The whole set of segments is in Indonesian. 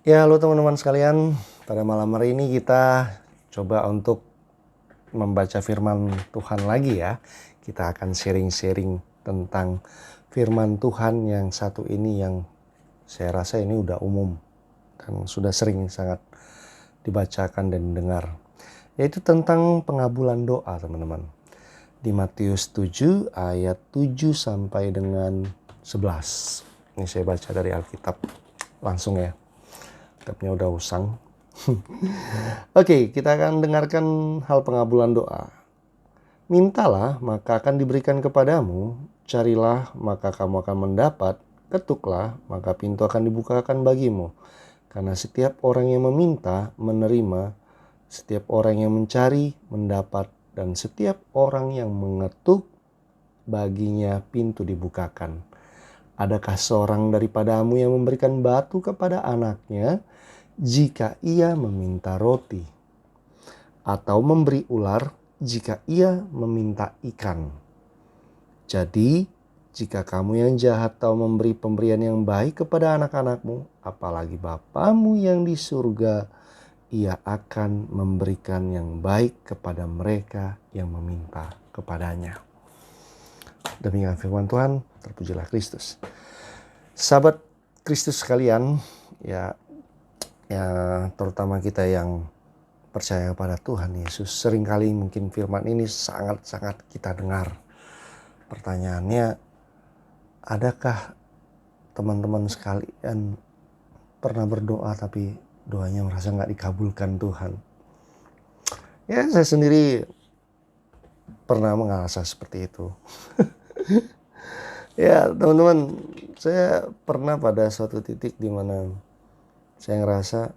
Ya, halo teman-teman sekalian. Pada malam hari ini kita coba untuk membaca firman Tuhan lagi ya. Kita akan sharing-sharing tentang firman Tuhan yang satu ini yang saya rasa ini udah umum dan sudah sering sangat dibacakan dan dengar. Yaitu tentang pengabulan doa, teman-teman. Di Matius 7 ayat 7 sampai dengan 11. Ini saya baca dari Alkitab langsung ya. Kitabnya udah usang. Oke, kita akan dengarkan hal pengabulan doa. Mintalah, maka akan diberikan kepadamu. Carilah, maka kamu akan mendapat. Ketuklah, maka pintu akan dibukakan bagimu. Karena setiap orang yang meminta, menerima. Setiap orang yang mencari, mendapat. Dan setiap orang yang mengetuk, baginya pintu dibukakan. Adakah seorang daripadamu yang memberikan batu kepada anaknya jika ia meminta roti, atau memberi ular jika ia meminta ikan? Jadi, jika kamu yang jahat tahu memberi pemberian yang baik kepada anak-anakmu, apalagi Bapamu yang di surga, ia akan memberikan yang baik kepada mereka yang meminta kepadanya. Demikian firman Tuhan, terpujilah Kristus. Sahabat Kristus sekalian, ya terutama kita yang percaya kepada Tuhan Yesus, seringkali mungkin firman ini sangat-sangat kita dengar. Pertanyaannya, adakah teman-teman sekalian pernah berdoa tapi doanya merasa gak dikabulkan Tuhan? Ya, saya sendiri pernah mengalami seperti itu. Ya teman-teman, saya pernah pada suatu titik di mana saya ngerasa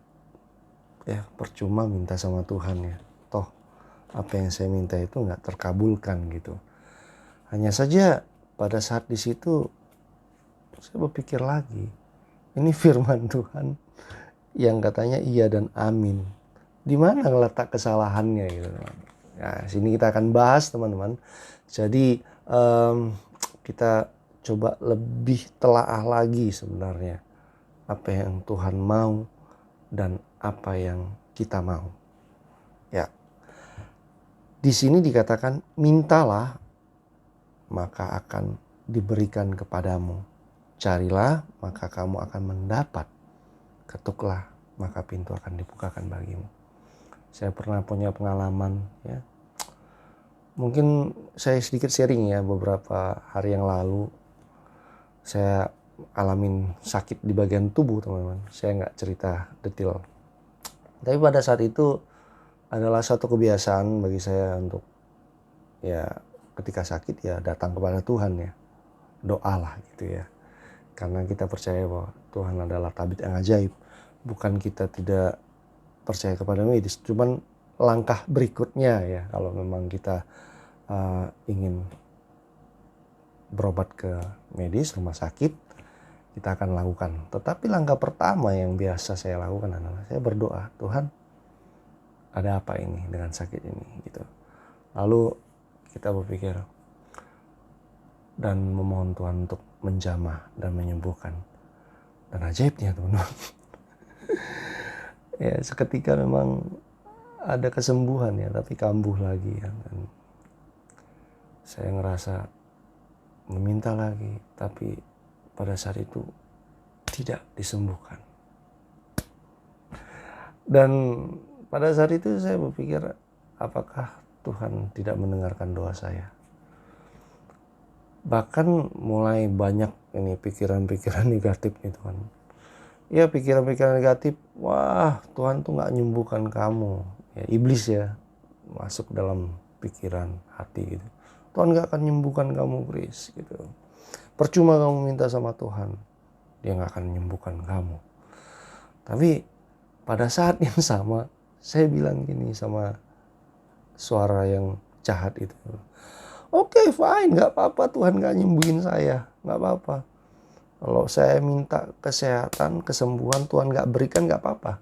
ya percuma minta sama Tuhan ya. Toh apa yang saya minta itu gak terkabulkan gitu. Hanya saja pada saat di situ saya berpikir lagi, ini firman Tuhan yang katanya iya dan amin. Di mana letak kesalahannya gitu. Nah, sini kita akan bahas teman-teman. Jadi kita coba lebih telaah lagi sebenarnya apa yang Tuhan mau dan apa yang kita mau. Ya. Di sini dikatakan mintalah maka akan diberikan kepadamu. Carilah maka kamu akan mendapat. Ketuklah maka pintu akan dibukakan bagimu. Saya pernah punya pengalaman ya. Mungkin saya sedikit sharing ya, beberapa hari yang lalu saya alamin sakit di bagian tubuh teman-teman. Saya nggak cerita detail. Tapi pada saat itu adalah satu kebiasaan bagi saya untuk ya ketika sakit ya datang kepada Tuhan ya. Doalah gitu ya. Karena kita percaya bahwa Tuhan adalah tabib yang ajaib. Bukan kita tidak percaya kepada medis. Cuman langkah berikutnya ya kalau memang kita ingin berobat ke medis, rumah sakit, kita akan lakukan. Tetapi langkah pertama yang biasa saya lakukan adalah saya berdoa, Tuhan, ada apa ini dengan sakit ini gitu. Lalu kita berpikir dan memohon Tuhan untuk menjamah dan menyembuhkan. Dan ajaibnya teman-teman, ya seketika memang ada kesembuhan ya, tapi kambuh lagi ya. Dan saya ngerasa meminta lagi, tapi pada saat itu tidak disembuhkan. Dan pada saat itu saya berpikir, apakah Tuhan tidak mendengarkan doa saya? Bahkan mulai banyak ini pikiran-pikiran negatif nih Tuhan. Ya pikiran-pikiran negatif, wah Tuhan tuh gak menyembuhkan kamu. Ya, iblis ya masuk dalam pikiran hati gitu. Tuhan gak akan menyembuhkan kamu Chris gitu. Percuma kamu minta sama Tuhan, dia gak akan menyembuhkan kamu. Tapi pada saat yang sama saya bilang gini sama suara yang jahat itu. Oke, fine, gak apa-apa Tuhan gak nyembuhin saya, gak apa-apa. Kalau saya minta kesehatan, kesembuhan Tuhan gak berikan gak apa-apa.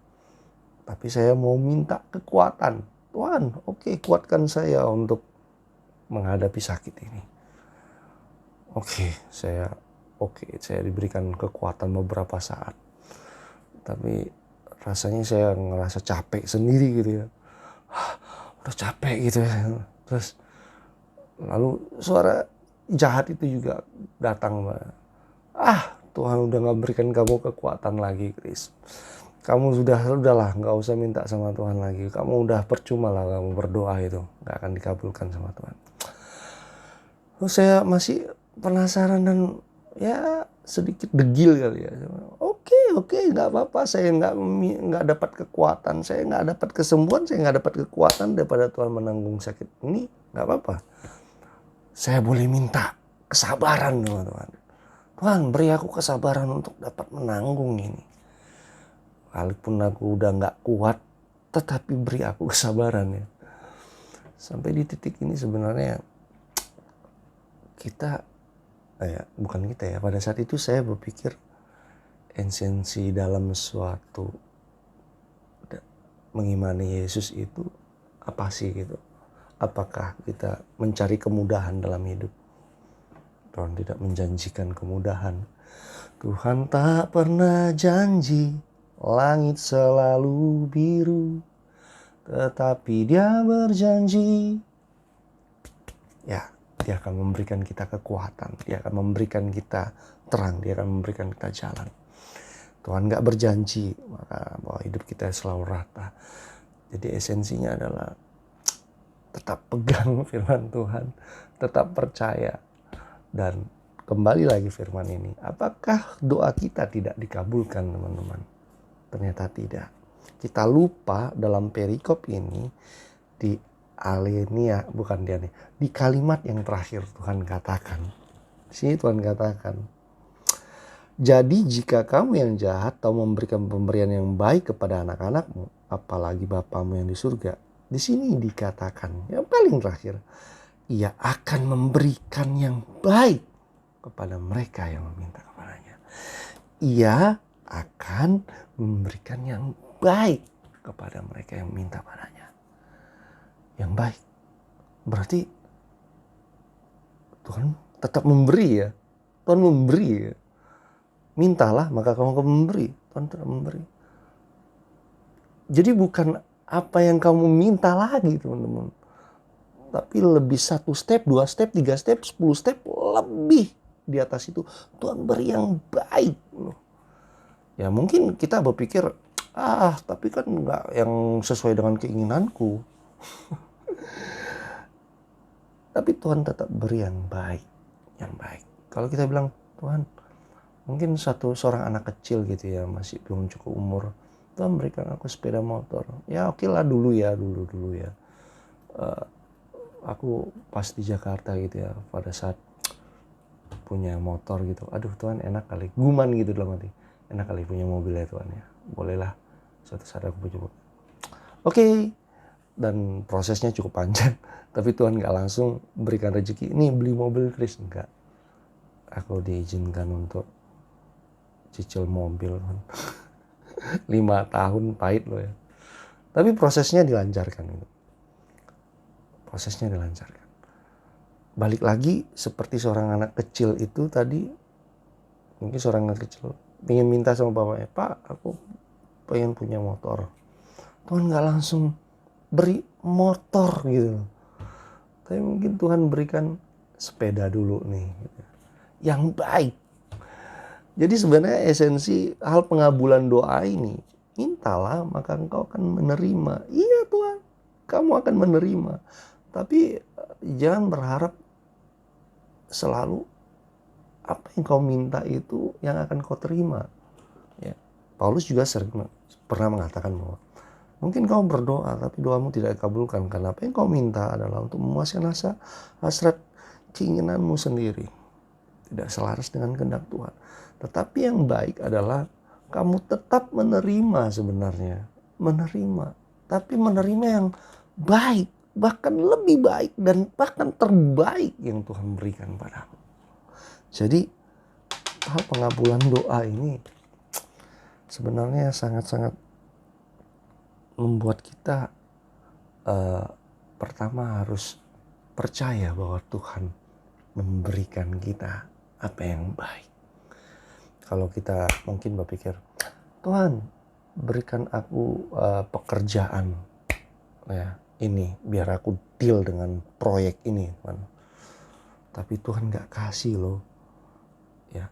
Tapi saya mau minta kekuatan. Tuhan, oke, kuatkan saya untuk menghadapi sakit ini. Saya diberikan kekuatan beberapa saat. Tapi rasanya saya ngerasa capek sendiri gitu ya. Udah capek gitu ya. Terus lalu suara jahat itu juga datang. Tuhan udah gak berikan kamu kekuatan lagi, Chris. Kamu udahlah nggak usah minta sama Tuhan lagi. Kamu udah percuma lah kamu berdoa itu, nggak akan dikabulkan sama Tuhan. Terus saya masih penasaran dan ya sedikit degil kali ya. Oke, nggak apa-apa. Saya nggak dapat kekuatan, saya nggak dapat kesembuhan, saya nggak dapat kekuatan daripada Tuhan menanggung sakit ini, nggak apa-apa. Saya boleh minta kesabaran sama Tuhan. Tuhan, beri aku kesabaran untuk dapat menanggung ini. Walaupun aku udah nggak kuat, tetapi beri aku kesabaran ya. Sampai di titik ini sebenarnya pada saat itu saya berpikir esensi dalam suatu mengimani Yesus itu apa sih gitu. Apakah kita mencari kemudahan dalam hidup? Tuhan tidak menjanjikan kemudahan. Tuhan tak pernah janji langit selalu biru, tetapi Dia berjanji, ya, Dia akan memberikan kita kekuatan, Dia akan memberikan kita terang, Dia akan memberikan kita jalan. Tuhan gak berjanji maka bahwa hidup kita selalu rata. Jadi esensinya adalah tetap pegang firman Tuhan, tetap percaya. Dan kembali lagi firman ini, apakah doa kita tidak dikabulkan, teman-teman? Ternyata tidak. Kita lupa dalam perikop ini di di kalimat yang terakhir Tuhan katakan. Di sini Tuhan katakan, jadi jika kamu yang jahat tahu memberikan pemberian yang baik kepada anak-anakmu, apalagi Bapamu yang di surga. Di sini dikatakan yang paling terakhir, Ia akan memberikan yang baik kepada mereka yang meminta kepadanya. Ia akan memberikan yang baik kepada mereka yang minta padanya. Yang baik. Berarti Tuhan tetap memberi ya. Tuhan memberi ya. Mintalah maka kamu akan memberi. Tuhan tetap memberi. Jadi bukan apa yang kamu minta lagi, teman-teman. Tapi lebih 1 step, 2 step, 3 step, 10 step lebih di atas itu. Tuhan beri yang baik. Ya mungkin kita berpikir, tapi kan nggak yang sesuai dengan keinginanku. Tapi Tuhan tetap beri yang baik. Yang baik. Kalau kita bilang, Tuhan, mungkin seorang anak kecil gitu ya, masih belum cukup umur. Tuhan berikan aku sepeda motor. Ya oke lah dulu ya. Aku pas di Jakarta gitu ya, pada saat punya motor gitu. Aduh Tuhan, enak kali. Guman gitu dalam hati. Enak kali punya mobil ya Tuhan ya. Bolehlah suatu saat aku punya mobil. Oke. Dan prosesnya cukup panjang. Tapi Tuhan gak langsung berikan rezeki. Nih beli mobil, Chris. Enggak. Aku diizinkan untuk cicil mobil. 5 tahun pahit loh ya. Tapi prosesnya dilancarkan gitu. Prosesnya dilancarkan. Balik lagi seperti seorang anak kecil itu tadi. Mungkin seorang anak kecil pengen minta sama bapaknya, Pak, aku pengen punya motor. Tuhan gak langsung beri motor gitu. Tapi mungkin Tuhan berikan sepeda dulu nih. Yang baik. Jadi sebenarnya esensi hal pengabulan doa ini, mintalah maka engkau akan menerima. Iya Tuhan, kamu akan menerima. Tapi jangan berharap selalu apa yang kau minta itu yang akan kau terima. Ya. Paulus juga pernah mengatakan bahwa mungkin kau berdoa tapi doamu tidak dikabulkan karena apa yang kau minta adalah untuk memuaskan hasrat keinginanmu sendiri. Tidak selaras dengan kehendak Tuhan. Tetapi yang baik adalah kamu tetap menerima sebenarnya. Menerima. Tapi menerima yang baik. Bahkan lebih baik dan bahkan terbaik yang Tuhan berikan padamu. Jadi hal pengabulan doa ini sebenarnya sangat-sangat membuat kita pertama harus percaya bahwa Tuhan memberikan kita apa yang baik. Kalau kita mungkin berpikir, Tuhan berikan aku pekerjaan ya ini biar aku deal dengan proyek ini Tuhan. Tapi Tuhan gak kasih loh ya.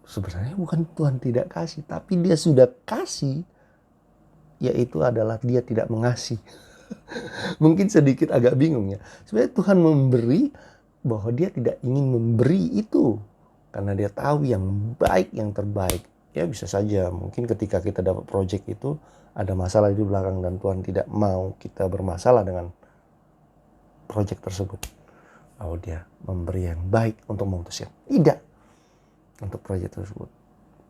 Sebenarnya bukan Tuhan tidak kasih, tapi dia sudah kasih, yaitu adalah dia tidak mengasihi. Mungkin sedikit agak bingung ya. Sebenarnya Tuhan memberi bahwa dia tidak ingin memberi itu karena dia tahu yang baik, yang terbaik. Ya bisa saja mungkin ketika kita dapat proyek itu ada masalah di belakang dan Tuhan tidak mau kita bermasalah dengan proyek tersebut. Lalu dia memberi yang baik untuk memutuskan. Tidak untuk proyek tersebut.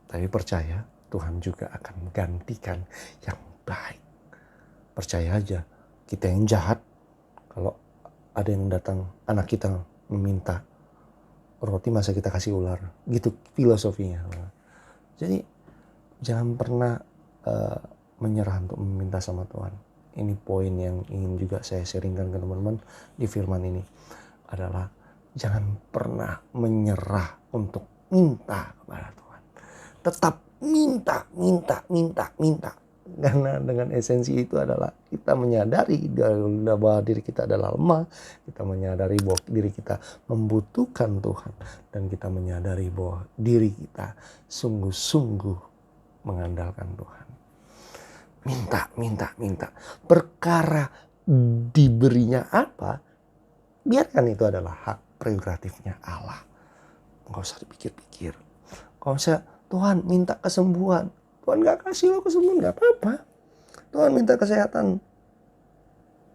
Tapi percaya Tuhan juga akan menggantikan yang baik. Percaya aja, kita yang jahat, kalau ada yang datang, anak kita meminta roti masa kita kasih ular. Gitu filosofinya. Jadi jangan pernah menyerah untuk meminta sama Tuhan. Ini poin yang ingin juga saya sharingkan ke teman-teman di firman ini. Adalah jangan pernah menyerah untuk minta kepada Tuhan. Tetap minta. Karena dengan esensi itu adalah kita menyadari bahwa diri kita adalah lemah. Kita menyadari bahwa diri kita membutuhkan Tuhan. Dan kita menyadari bahwa diri kita sungguh-sungguh mengandalkan Tuhan. Minta. Perkara diberinya apa, biarkan itu adalah hak prerogatifnya Allah. Nggak usah dipikir-pikir. Kalau saya Tuhan minta kesembuhan, Tuhan gak kasih lo kesembuhan, gak apa-apa. Tuhan minta kesehatan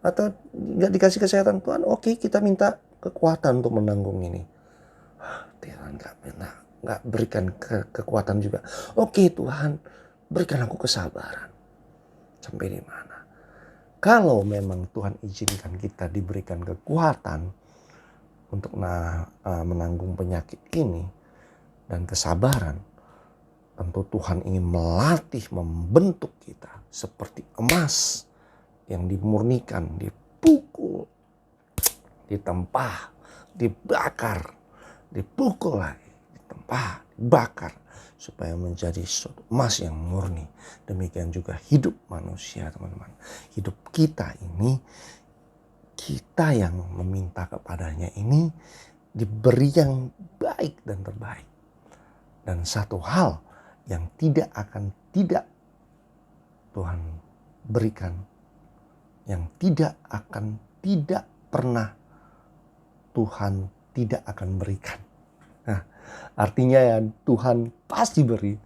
atau gak dikasih kesehatan, Tuhan oke, kita minta kekuatan untuk menanggung ini. Tuhan gak berikan kekuatan juga. Oke Tuhan, berikan aku kesabaran. Sampai di mana? Kalau memang Tuhan izinkan kita diberikan kekuatan untuk menanggung penyakit ini dan kesabaran, tentu Tuhan ingin melatih, membentuk kita seperti emas yang dimurnikan, dipukul, ditempah, dibakar, dipukul lagi, ditempah, dibakar, supaya menjadi suatu emas yang murni. Demikian juga hidup manusia, teman-teman. Hidup kita ini, kita yang meminta kepadanya ini diberi yang baik dan terbaik. Dan satu hal yang tidak Tuhan berikan, yang tidak pernah Tuhan tidak akan berikan. Nah, artinya ya Tuhan pasti beri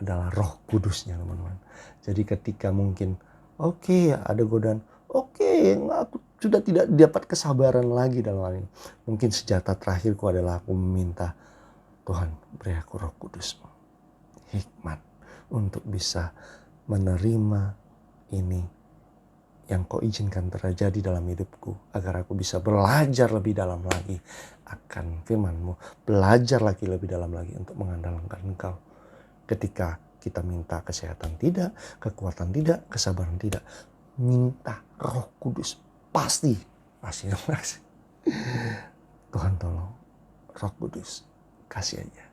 adalah Roh Kudusnya, teman-teman. Jadi ketika mungkin ada godaan, aku sudah tidak dapat kesabaran lagi dalam hal ini. Mungkin senjata terakhirku adalah aku meminta Tuhan beri aku Roh Kudus-Mu, hikmat untuk bisa menerima ini yang Kau izinkan terjadi dalam hidupku, agar aku bisa belajar lebih dalam lagi akan firman-Mu, belajar lagi lebih dalam lagi untuk mengandalkan Engkau. Ketika kita minta kesehatan tidak, kekuatan tidak, kesabaran tidak, minta Roh Kudus pasti. Tuhan tolong, Roh Kudus kasih aja.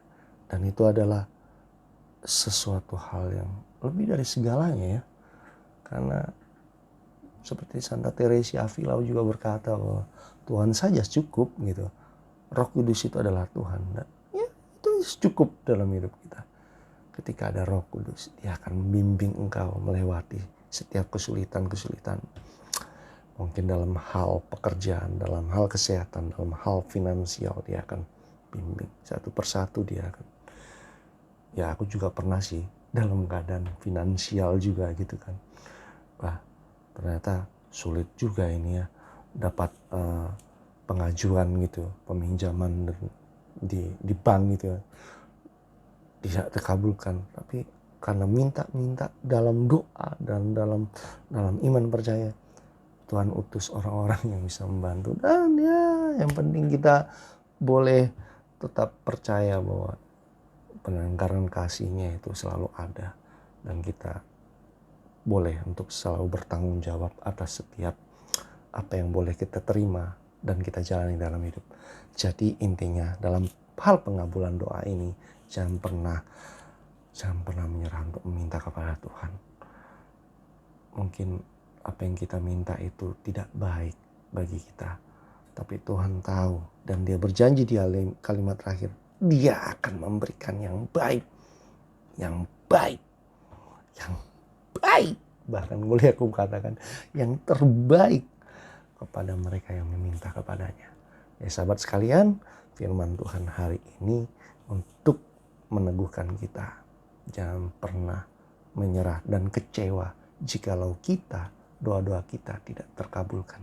Dan itu adalah sesuatu hal yang lebih dari segalanya ya. Karena seperti Santa Teresa Avila juga berkata bahwa Tuhan saja cukup gitu. Roh Kudus itu adalah Tuhan. Dan ya itu cukup dalam hidup kita. Ketika ada Roh Kudus, Dia akan membimbing engkau melewati setiap kesulitan-kesulitan. Mungkin dalam hal pekerjaan, dalam hal kesehatan, dalam hal finansial, Dia akan bimbing. Satu persatu Dia akan. Ya aku juga pernah sih dalam keadaan finansial juga gitu kan. Wah, ternyata sulit juga ini ya dapat pengajuan gitu, peminjaman di bank gitu ya. Tidak terkabulkan, tapi karena minta dalam doa dan dalam iman percaya, Tuhan utus orang-orang yang bisa membantu. Dan ya yang penting kita boleh tetap percaya bahwa penanggaran kasih-Nya itu selalu ada, dan kita boleh untuk selalu bertanggung jawab atas setiap apa yang boleh kita terima dan kita jalani dalam hidup. Jadi intinya dalam hal pengabulan doa ini, jangan pernah Jangan pernah menyerah untuk meminta kepada Tuhan. Mungkin apa yang kita minta itu tidak baik bagi kita, tapi Tuhan tahu dan Dia berjanji di kalimat terakhir, Dia akan memberikan yang baik, yang baik, yang baik. Bahkan boleh aku katakan yang terbaik kepada mereka yang meminta kepadanya. Ya sahabat sekalian, firman Tuhan hari ini untuk meneguhkan kita. Jangan pernah menyerah dan kecewa jikalau doa-doa kita tidak terkabulkan.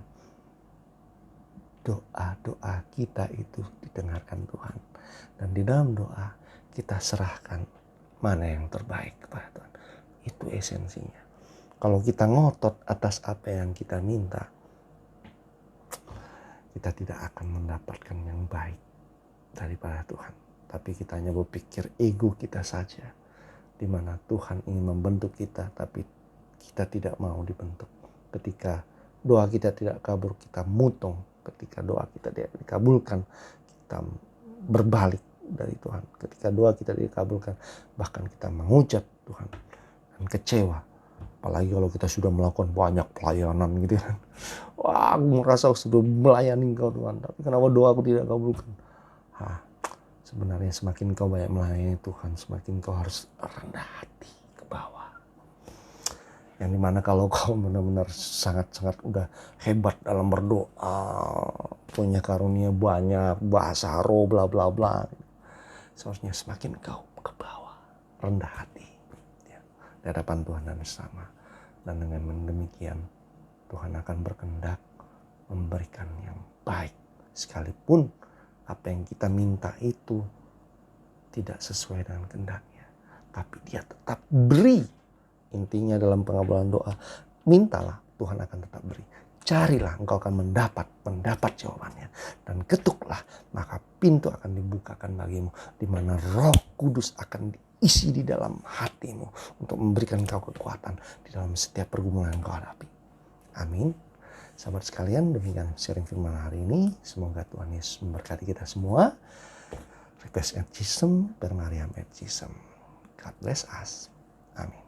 Doa-doa kita itu didengarkan Tuhan. Dan di dalam doa kita serahkan mana yang terbaik kepada Tuhan. Itu esensinya. Kalau kita ngotot atas apa yang kita minta, kita tidak akan mendapatkan yang baik daripada Tuhan. Tapi kita hanya berpikir ego kita saja. Di mana Tuhan ingin membentuk kita, tapi kita tidak mau dibentuk. Ketika doa kita tidak kabur, kita mutong. Ketika doa kita tidak dikabulkan, kita berbalik dari Tuhan. Ketika doa kita dikabulkan, bahkan kita menghujat Tuhan dan kecewa. Apalagi kalau kita sudah melakukan banyak pelayanan gitu kan. Wah, aku merasa sudah melayani Engkau Tuhan, tapi kenapa doa aku tidak kabulkan? Sebenarnya semakin kau banyak melayani Tuhan, semakin kau harus rendah hati ke bawah. Yang dimana kalau kau benar-benar sangat-sangat udah hebat dalam berdoa, punya karunia banyak, bahasa roh, bla bla bla, seharusnya semakin kau ke bawah, rendah hati ya, di hadapan Tuhan dan bersama. Dan dengan demikian Tuhan akan berkehendak memberikan yang baik, sekalipun apa yang kita minta itu tidak sesuai dengan kehendaknya, tapi Dia tetap beri. Intinya dalam pengabulan doa, mintalah, Tuhan akan tetap beri. Carilah, engkau akan mendapat jawabannya. Dan ketuklah, maka pintu akan dibukakan bagimu, di mana Roh Kudus akan diisi di dalam hatimu untuk memberikan kau kekuatan di dalam setiap pergumulan yang kau hadapi. Amin. Sahabat sekalian, demikian sharing firman hari ini. Semoga Tuhan Yesus memberkati kita semua. Request at Jesus, Permariam at Jesus. God bless us. Amin.